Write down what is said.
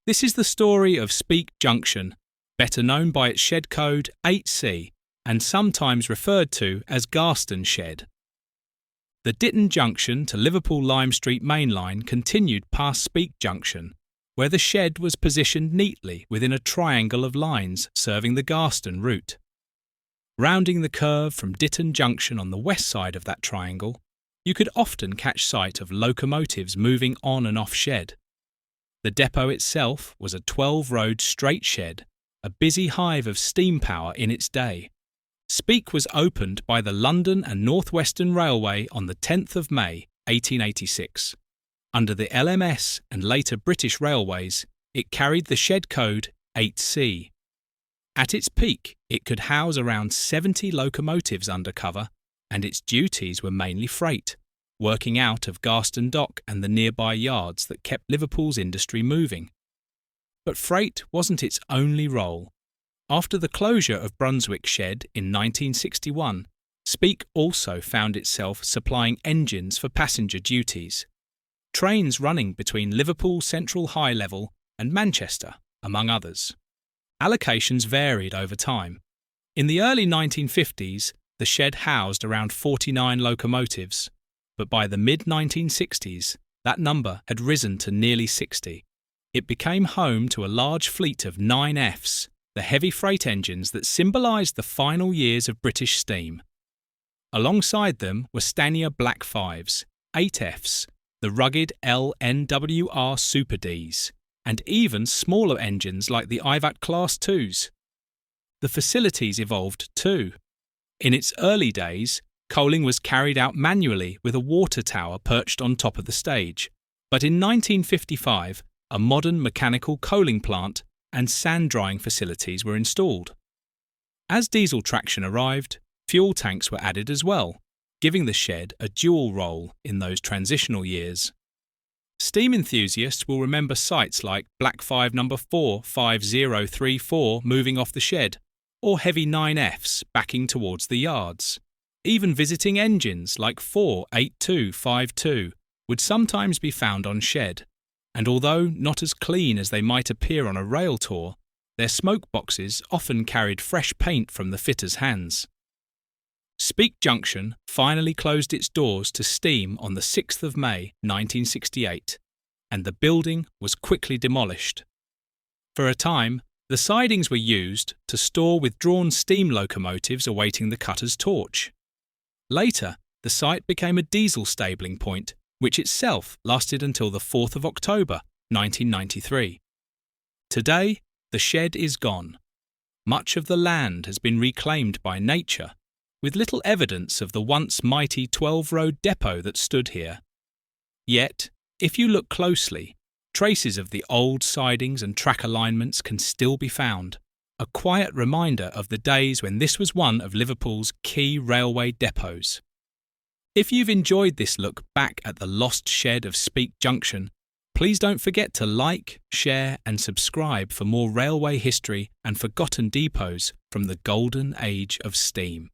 This is the story of Speke Junction, better known by its shed code 8C and sometimes referred to as Garston Shed. The Ditton Junction to Liverpool Lime Street main line continued past Speke Junction, where the shed was positioned neatly within a triangle of lines serving the Garston route. Rounding the curve from Ditton Junction on the west side of that triangle, you could often catch sight of locomotives moving on and off shed. The depot itself was a 12-road straight shed, a busy hive of steam power in its day. Speke was opened by the London and North Western Railway on the 10th of May, 1886. Under the LMS and later British Railways, it carried the shed code 8C. At its peak, it could house around 70 locomotives under cover, and its duties were mainly freight, working out of Garston Dock and the nearby yards that kept Liverpool's industry moving. But freight wasn't its only role. After the closure of Brunswick Shed in 1961, Speke also found itself supplying engines for passenger duties. Trains running between Liverpool Central High Level and Manchester, among others. Allocations varied over time. In the early 1950s, the shed housed around 49 locomotives, but by the mid-1960s, that number had risen to nearly 60. It became home to a large fleet of 9Fs, the heavy freight engines that symbolised the final years of British steam. Alongside them were Stanier Black 5s, 8Fs, the rugged LNWR Super Ds, and even smaller engines like the Ivatt Class 2s. The facilities evolved too. In its early days, coaling was carried out manually with a water tower perched on top of the stage, but in 1955, a modern mechanical coaling plant and sand-drying facilities were installed. As diesel traction arrived, fuel tanks were added as well, giving the shed a dual role in those transitional years. Steam enthusiasts will remember sights like Black 5 No. 45034 moving off the shed, or heavy 9Fs backing towards the yards. Even visiting engines like 48252 would sometimes be found on shed, and although not as clean as they might appear on a rail tour, their smoke boxes often carried fresh paint from the fitters' hands. Speke Junction finally closed its doors to steam on the 6th of May 1968, and the building was quickly demolished. For a time, the sidings were used to store withdrawn steam locomotives awaiting the cutter's torch. Later, the site became a diesel stabling point, which itself lasted until the 4th of October 1993. Today, the shed is gone. Much of the land has been reclaimed by nature, with little evidence of the once mighty 12-road depot that stood here. Yet, if you look closely, traces of the old sidings and track alignments can still be found, a quiet reminder of the days when this was one of Liverpool's key railway depots. If you've enjoyed this look back at the lost shed of Speke Junction, please don't forget to like, share and subscribe for more railway history and forgotten depots from the golden age of steam.